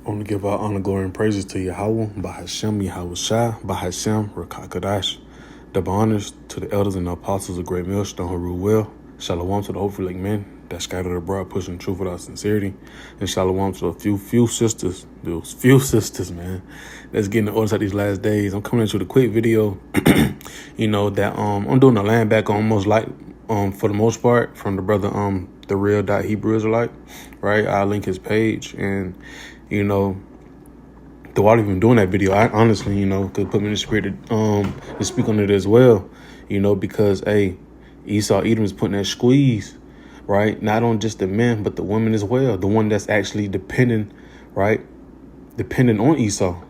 I want to give our honor, glory, and praises to Yahweh, Bahashem, Yahweh Shai, Bahashem, Rakakadash. Double honors to the elders and the apostles of Great Millstone who rule well. Shalom to the hopeful like men that scattered abroad, pushing truth without sincerity. And shalom to a few sisters, those few sisters, man, that's getting the orders out these last days. I'm coming at you with a quick video, that I'm doing a land back almost like for the most part from the brother the real Hebrew Israelite, right? I'll link his page, and though I've been doing that video, I honestly, could put me in the spirit to speak on it as well, because Esau Edom is putting that squeeze, right? Not on just the men, but the women as well. The one that's actually dependent on Esau,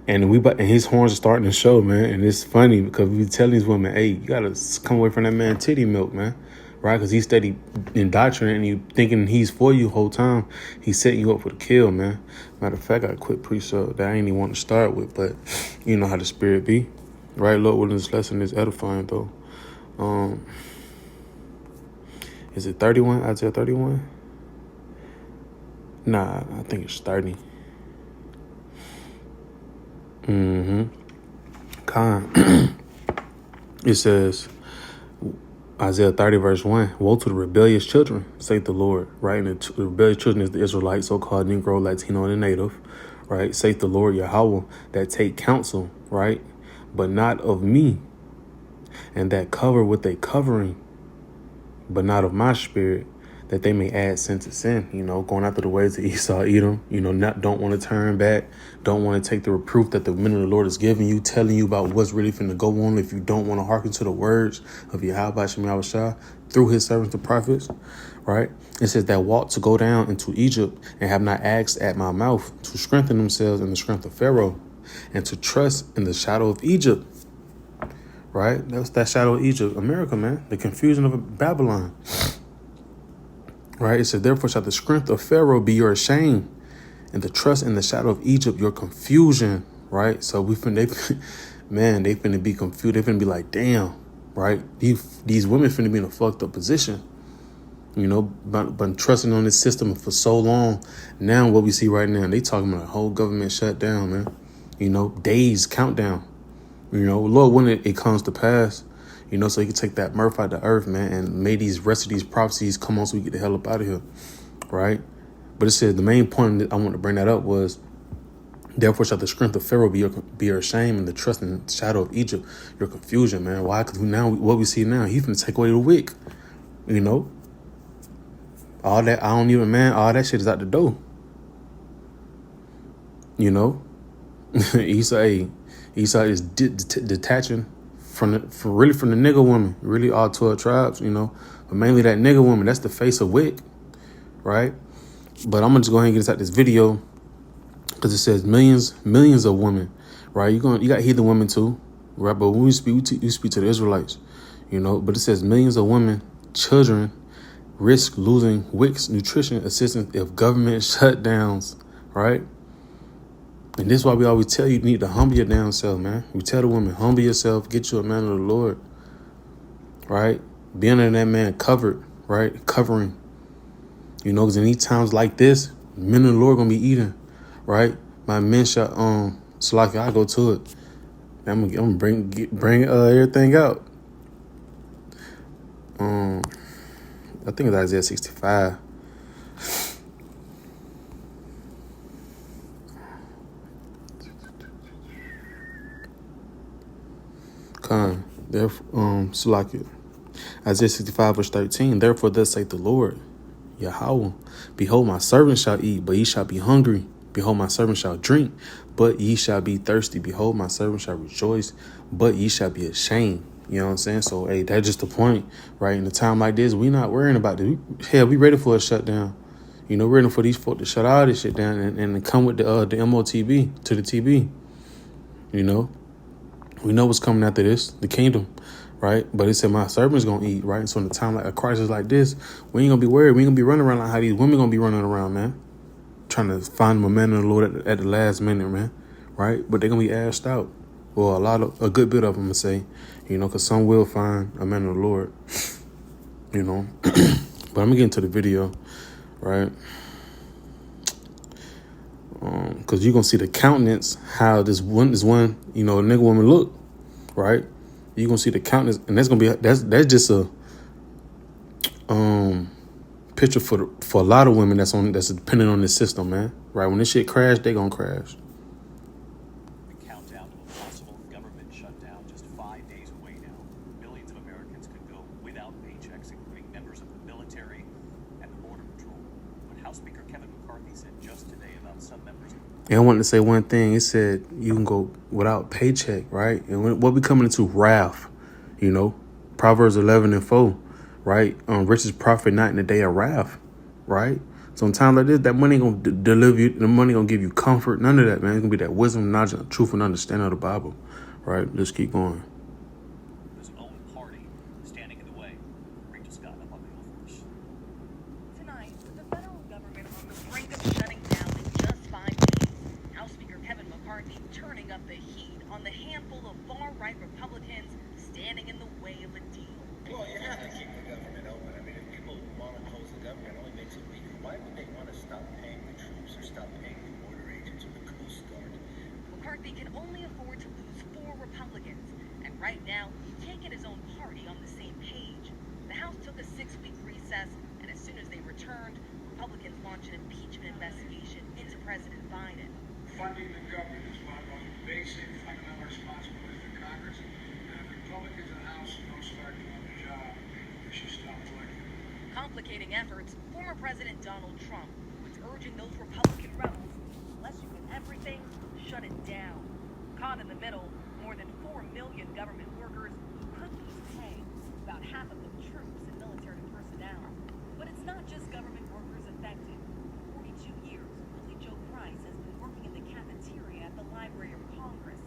and his horns are starting to show, man. And it's funny because we tell these women, hey, you gotta come away from that man titty milk, man. Right? Because he's steady indoctrinating you, thinking he's for you the whole time. He's setting you up for the kill, man. Matter of fact, I got a quick precept that I ain't even want to start with, but you know how the spirit be. Right? Lord willing, this lesson is edifying, though. Is it 31? Isaiah 31? Nah, I think it's 30. It says, Isaiah 30, verse 1, woe to the rebellious children, saith the Lord, right? And the rebellious children is the Israelites, so-called Negro, Latino, and the native, right? Saith the Lord Yahweh, that take counsel, right? But not of me, and that cover with a covering, but not of my spirit, that they may add sin to sin, going after the ways of Esau, Edom, don't want to turn back, don't want to take the reproof that the men of the Lord is giving you, telling you about what's really finna go on if you don't want to hearken to the words of Yahweh Shem Shah through his servants, the prophets, right? It says that walk to go down into Egypt and have not asked at my mouth to strengthen themselves in the strength of Pharaoh and to trust in the shadow of Egypt, right? That's that shadow of Egypt, America, man, the confusion of Babylon. Right, it says, therefore shall the strength of Pharaoh be your shame, and the trust in the shadow of Egypt your confusion. Right, so they finna be confused. They finna be like, damn, right? These women finna be in a fucked up position. But trusting on this system for so long. Now what we see right now, they talking about a whole government shutdown, man. Days countdown. Lord, when it comes to pass. So you can take that mirth out the earth, man, and may these rest of these prophecies come on so we get the hell up out of here, right? But it said the main point that I want to bring that up was, therefore shall the strength of Pharaoh be your shame, and the trust in the shadow of Egypt your confusion, man. Why? Because now what we see now, he's finna take away the wick, all that all that shit is out the door, Esau is detaching from the nigger woman, really all 12 tribes, but mainly that nigger woman, that's the face of wick, right? But I'm gonna just go ahead and get this out this video because it says millions of women, right? You got heathen women too, right? But when we speak to the Israelites, but it says millions of women, children risk losing WIC's nutrition assistance if government shutdowns, right? And this is why we always tell you need to humble your damn self, man. We tell the woman, humble yourself, get you a man of the Lord, right? Be under that man covered, right? Covering, because in these times like this, men of the Lord gonna be eating, right? My men shall, Salaki, I go to it. I'm gonna bring everything out. I think it's Isaiah 65. Salaki. Isaiah 65 verse 13. Therefore thus saith the Lord, Yahweh, behold, my servant shall eat, but ye shall be hungry. Behold, my servant shall drink, but ye shall be thirsty. Behold, my servant shall rejoice, but ye shall be ashamed. You know what I'm saying? So, hey, that's just the point, right? In a time like this, we not worrying about it. We ready for a shutdown. We're ready for these folks to shut all this shit down and come with the MOTB to the TB. We know what's coming after this, the kingdom, right? But it said my servant's going to eat, right? So in a time like a crisis like this, we ain't going to be worried. We ain't going to be running around like how these women going to be running around, man. Trying to find the man of the Lord at the last minute, man, right? But they're going to be asked out. Well, a good bit of them, I say, because some will find a man of the Lord, But I'm going to get into the video, right? Because you're going to see the countenance, how this one, nigga woman look, right? You're going to see the countenance, and that's just a picture for a lot of women that's dependent on this system, man. Right? When this shit crash, they gonna crash. The countdown to a possible government shutdown just 5 days away now. Millions of Americans could go without paychecks, including members of the military and the Border Patrol. But House Speaker Kevin McCarthy said just today about some members. And I wanted to say one thing. It said you can go without paycheck, right? And what we coming into wrath, Proverbs 11:4. Right? Riches profit not in the day of wrath, right? So in times like this, that money ain't gonna deliver you, the money gonna give you comfort, none of that, man. It's gonna be that wisdom, knowledge, truth, and understanding of the Bible, right? Let's keep going. His own party standing in the way. Rachel Scott up on the Hill for us. Tonight, with the federal government on the brink of shutting down in just 5 days, House Speaker Kevin McCarthy turning up the heat on the handful of far-right Republicans standing in the way of a deal. Well, you have to keep the government open. I mean, if people want to close the government, it only makes it weaker. Why would they want to stop paying the troops or stop paying the border agents or the Coast Guard? McCarthy can only afford to lose 4 Republicans, and right now, he can't get his own party on the same page. The House took a 6-week recess, and as soon as they returned, Republicans launched an impeachment investigation into President Biden. Funding the government is one of the most basic fundamental responsibilities of Congress, and if Republicans in the House don't start doing the job, they should stop electing. Complicating efforts, former President Donald Trump was urging those Republican rebels, unless you get everything, shut it down. Caught in the middle, more than 4 million government workers who could lose pay, about half of them troops and military personnel. But it's not just government workers affected. For 42 years, Lily Jo Price has been working in the cafeteria at the Library of Congress.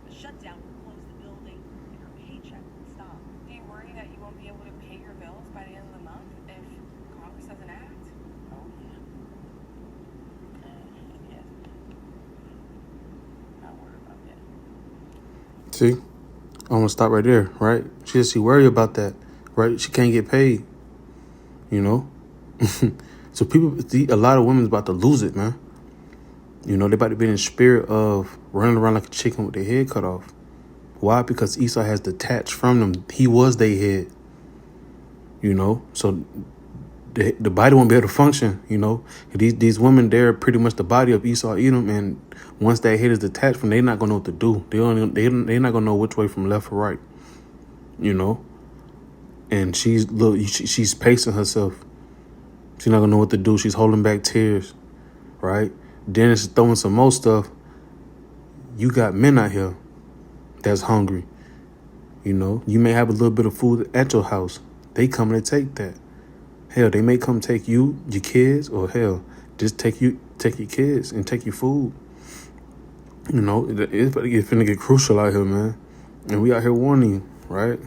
The shutdown will close the building, and her paycheck will stop. Do you worry that you won't be able to pay your bills by the end of the month if Congress doesn't act? Oh, yeah. Yes. Not worried about that. See, I'm gonna stop right there, right? She worry about that, right? She can't get paid, So a lot of women's about to lose it, man. They about to be in the spirit of running around like a chicken with their head cut off. Why? Because Esau has detached from them. He was their head, So the body won't be able to function, These women, they're pretty much the body of Esau, Edom, and once that head is detached from them, they're not going to know what to do. They're not going to know which way from left or right, And she's pacing herself. She's not going to know what to do. She's holding back tears, right? Then it's throwing some more stuff. You got men out here that's hungry. You may have a little bit of food at your house. They come to take that. Hell, they may come take you, your kids, or hell, just take your kids and take your food. It's finna get crucial out here, man. And we out here warning you, right?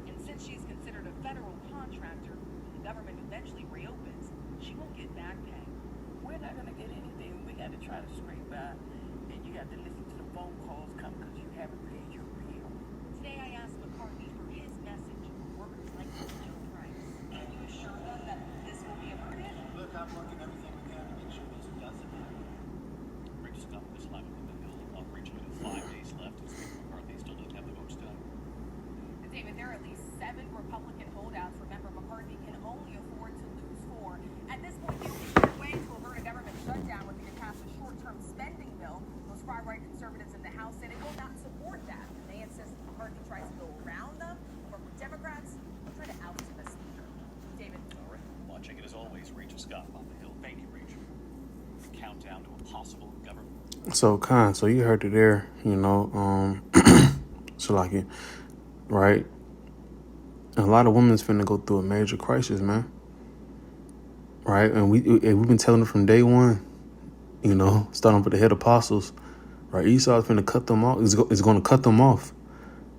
And since she's considered a federal contractor, when the government eventually reopens, she won't get back pay. We're not going to get anything. We got to try to scrape by, and you got to listen to the phone calls come because you haven't paid your bill. Today I asked McCarthy for his message for workers like Joe Price. Can you assure them that this will be averted? Look, I'm working everything we can to make sure this doesn't happen. Rachel Scott is live on the Hill. Rachel, with 5 days left, and Speaker McCarthy still doesn't have the votes done. David, there are at least 7 Republican holdouts. Remember, McCarthy can only afford to lose 4. At this point, the only sure way to avert a government shutdown would be to pass a short-term spending bill. Those far-right conservatives in the House say they will not support that. And they insist McCarthy tries to go around them. But for Democrats, they'll try to oust the speaker. David. All right. Watching it as always, Rachel Scott on the Hill. Thank you, Rachel. The countdown to a possible government. So you heard it there, so like it, right? A lot of women's finna go through a major crisis, man. Right? And we've been telling them from day one, starting with the head apostles, right? Esau is finna cut them off. It's going to cut them off,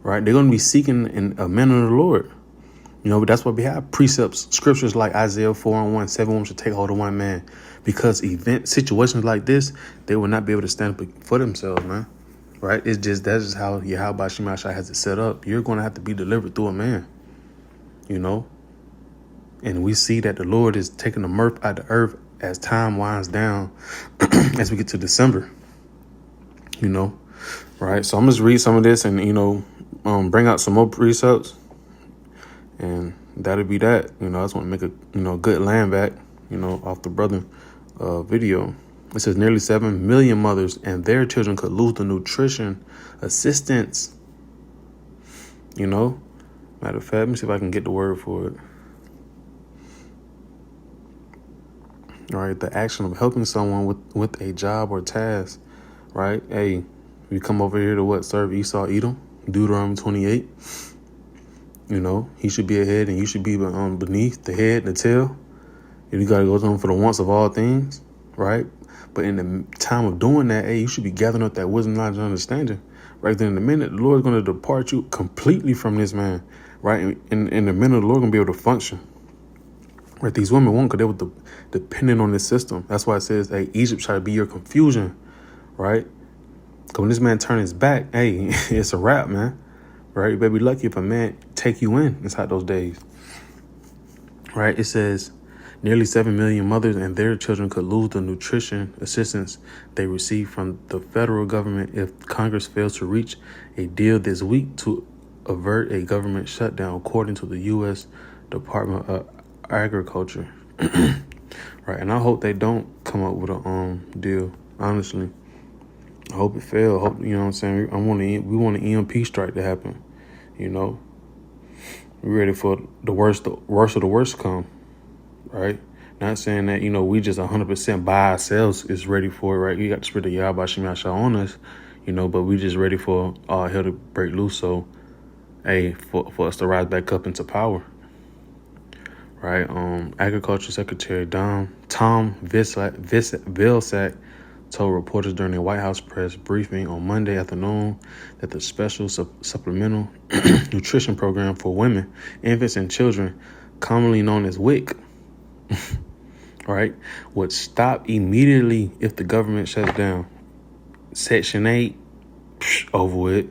right? They're going to be seeking a man of the Lord. But that's why we have precepts, scriptures like Isaiah 4:1, 7 women should take hold of one man. Because situations like this, they will not be able to stand up for themselves, man. right? That's just how Yahweh Shemashai has it set up. You're going to have to be delivered through a man, you know? And we see that the Lord is taking the mirth out of the earth as time winds down, as we get to December, you know? Right? So I'm just read some of this and, you know, bring out some more precepts, and that'll be that. You know, I just want to make a, you know, good land back, you know, off the brother video. It says nearly 7 million mothers and their children could lose the nutrition assistance. You know, matter of fact, let me see if I can get the word for it. All right, the action of helping someone with a job or task. Right? Hey, we come over here to what? Serve Esau, Edom, Deuteronomy 28. You know, he should be ahead and you should be beneath, the head, the tail. And you got to go to him for the wants of all things, right? But in the time of doing that, hey, you should be gathering up that wisdom, knowledge, and understanding. Right then in a minute, the Lord is going to depart you completely from this man, right? In a minute, the Lord going to be able to function. Right? These women won't, because they were dependent on this system. That's why it says, hey, Egypt shall be your confusion, right? Because when this man turns his back, hey, it's a wrap, man. Right? You better be lucky if a man take you in inside those days. Right? It says nearly 7 million mothers and their children could lose the nutrition assistance they receive from the federal government if Congress fails to reach a deal this week to avert a government shutdown, according to the U.S. Department of Agriculture. Right? And I hope they don't come up with a deal, honestly. I hope it fails. Hope, you know what I'm saying? We want an EMP strike to happen. You know, we're ready for the worst of the worst come, right? Not saying that, you know, we just 100% by ourselves is ready for it, right? We got the spirit of Yahweh Shemashai on us, you know, but we just ready for all hell to break loose. So, hey, for us to rise back up into power, right? Agriculture Secretary Tom Vilsack told reporters during a White House press briefing on Monday afternoon that the special supplemental nutrition program for women, infants, and children, commonly known as WIC, right, would stop immediately if the government shuts down. Section 8, over with.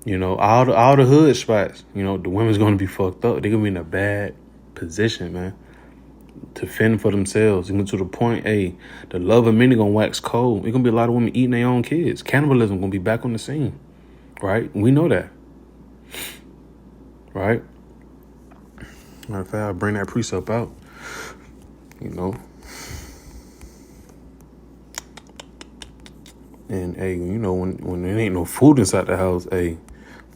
You know, all the hood spots, you know, the women's going to be fucked up. They're going to be in a bad position, man, to fend for themselves. Even to the point, hey, the love of many going to wax cold. There's going to be a lot of women eating their own kids. Cannibalism going to be back on the scene, right? We know that, right? Matter of fact, I'll bring that precept out, you know. And, hey, you know, when there ain't no food inside the house, hey,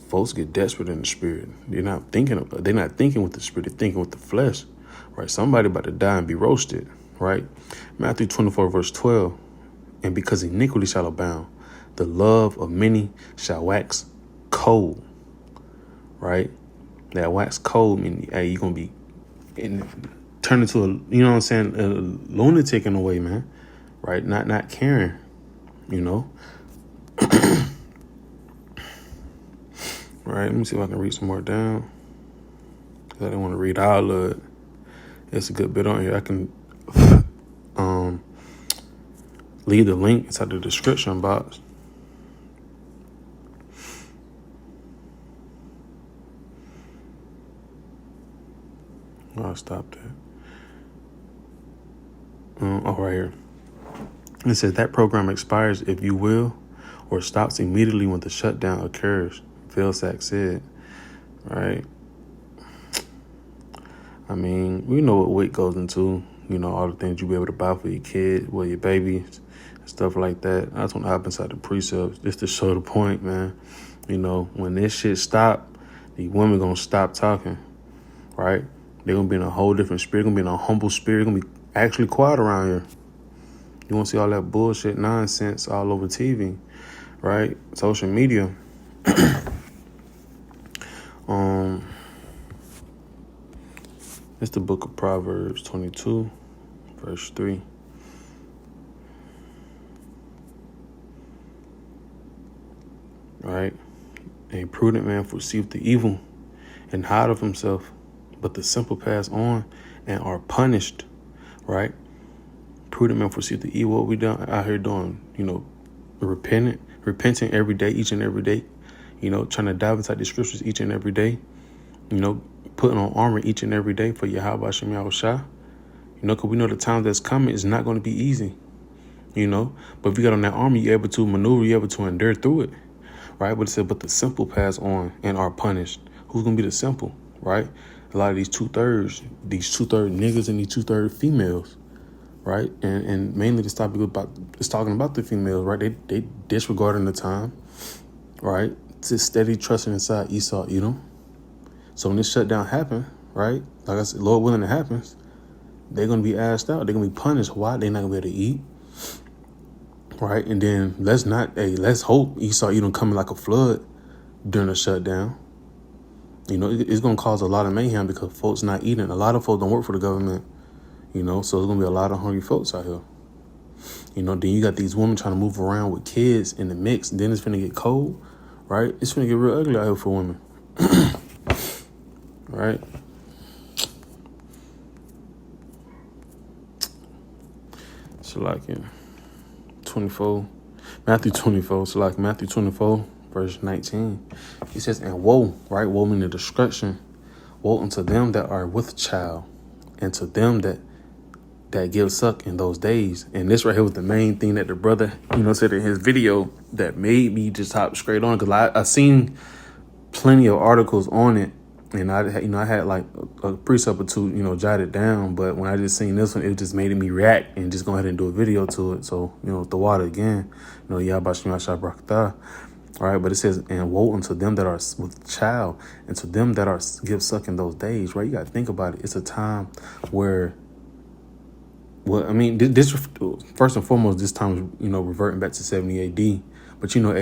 folks get desperate in the spirit. They're not thinking with the spirit. They're thinking with the flesh, right? Somebody about to die and be roasted, right? Matthew 24, verse 12. And because iniquity shall abound, the love of many shall wax cold, right? That wax cold mean, hey, you're going to be turn into a, you know what I'm saying, a lunatic in a way, man, right? Not caring, you know? Right, let me see if I can read some more down. I didn't want to read all of it. It's a good bit on here. I can leave the link inside the description box. I'll stop that. Right here. It says that program expires, if you will, or stops immediately when the shutdown occurs, Vilsack said. Right? I mean, we know what WIC goes into. You know, all the things you'll be able to buy for your kids, well, your babies, and stuff like that. I just want to hop inside the precepts just to show the point, man. You know, when this shit stop, these women gonna stop talking, right? They're gonna be in a whole different spirit. Gonna be in a humble spirit. Gonna be actually quiet around here. You won't see all that bullshit nonsense all over TV, right? Social media. It's the book of Proverbs 22, verse 3. Right? A prudent man foreseeth the evil and hide of himself, but the simple pass on and are punished. Right? Prudent man foreseeth the evil. What we done out here doing, you know, repentant, repenting every day, each and every day, you know, trying to dive inside the scriptures each and every day, you know, putting on armor each and every day for Yahweh Hashem Yahushua, you know, because we know the time that's coming is not going to be easy, you know, but if you got on that armor, you're able to maneuver, you're able to endure through it, right? But it said, but the simple pass on and are punished. Who's going to be the simple, right? A lot of these two-thirds niggas and these two-thirds females, right? And mainly this topic is talking about the females, right? They disregarding the time, right? To steady trusting inside Esau, Edom. So when this shutdown happen, right? Like I said, Lord willing it happens, they're going to be asked out. They're going to be punished. Why? They're not going to be able to eat, right? And then let's hope Esau, Edom coming like a flood during the shutdown. You know, it's going to cause a lot of mayhem because folks not eating. A lot of folks don't work for the government, you know, so there's going to be a lot of hungry folks out here. You know, then you got these women trying to move around with kids in the mix. Then it's finna get cold, right? It's finna get real ugly out here for women, right? So like in Matthew 24, verse 19, he says, and woe, right? Woe meaning destruction. Woe unto them that are with child, and to them that give suck in those days. And this right here was the main thing that the brother, you know, said in his video that made me just hop straight on, because I seen plenty of articles on it, and I had like a precept or two, you know, jotted down. But when I just seen this one, it just made me react and just go ahead and do a video to it. So, you know, the water again, you know, Yahweh Shem Yahshua Barakatah. All right, but it says, and woe unto them that are with child, and to them that are give suck in those days, right? You got to think about it. It's a time where, well, I mean, this first and foremost, this time is, you know, reverting back to 70 AD. But, you know,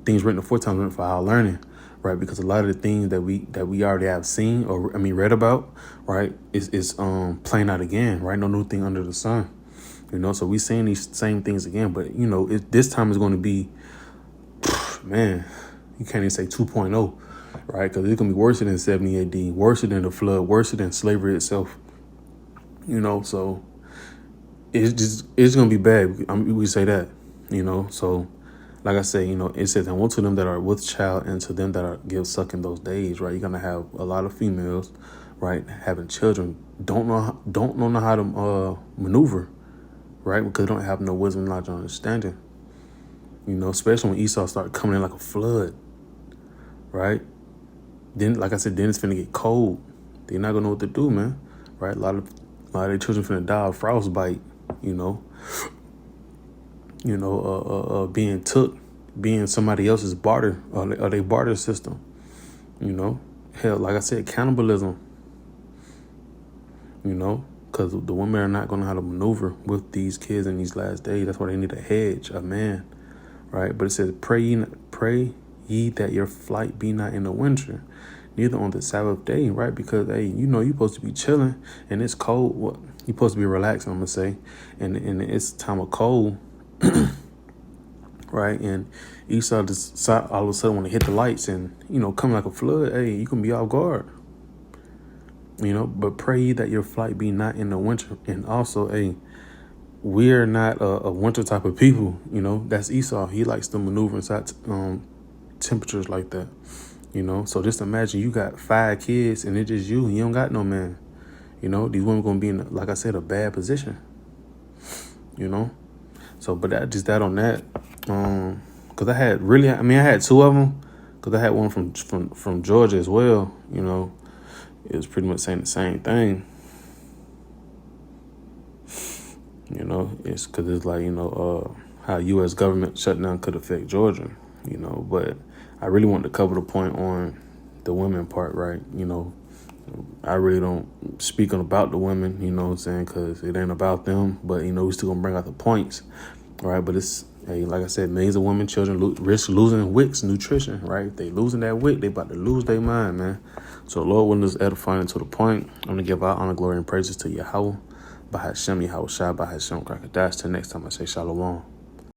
things written aforetime written for our learning, right? Because a lot of the things that we already have seen or, read about, right, is playing out again, right? No new thing under the sun, you know? So we seeing these same things again. But, you know, this time is going to be, man, you can't even say 2.0, right? Because it's going to be worse than 70 AD, worse than the flood, worse than slavery itself, you know? So it's going to be bad. We say that, you know? So like I say, you know, it says, and woe to them that are with child, and to them that are give suck in those days, right? You're going to have a lot of females, right, having children, don't know how to maneuver, right? Because they don't have no wisdom, knowledge, and understanding. You know, especially when Esau started coming in like a flood, right? Then, like I said, then it's finna get cold. They're not gonna know what to do, man, right? A lot of their children finna die of frostbite, you know, being somebody else's barter or they barter system, you know. Hell, like I said, cannibalism, you know, because the women are not gonna know how to maneuver with these kids in these last days. That's why they need a hedge, a man. Right, but it says, pray ye that your flight be not in the winter, neither on the Sabbath day, right? Because, hey, you know, you're supposed to be chilling and it's cold. Well, you're supposed to be relaxing, I'm going to say. And it's time of cold, right? And Esau just all of a sudden want to hit the lights and, you know, come like a flood. Hey, you can be off guard, you know, but pray ye that your flight be not in the winter. And also, hey, we're not a winter type of people, you know. That's Esau. He likes to maneuver inside temperatures like that, you know. So just imagine you got 5 kids and it's just you don't got no man, you know. These women gonna be in, like I said, a bad position, you know. So, but that on that, because I had 2 of them, because I had one from Georgia as well, you know. It was pretty much saying the same thing. You know, it's because it's like, you know, how U.S. government shutdown could affect Georgia, you know. But I really want to cover the point on the women part, right? You know, I really don't speak about the women, you know what I'm saying, because it ain't about them. But, you know, we still going to bring out the points, right? But it's, hey, like I said, millions of women, children risk losing WIC's nutrition, right? If they losing that WIC, they about to lose their mind, man. So Lord willing, is edifying to the point. I'm going to give our honor, glory, and praises to Yahweh. Bahashem Yahushua, Bahashem Krakadash. Till next time, I say Shalom.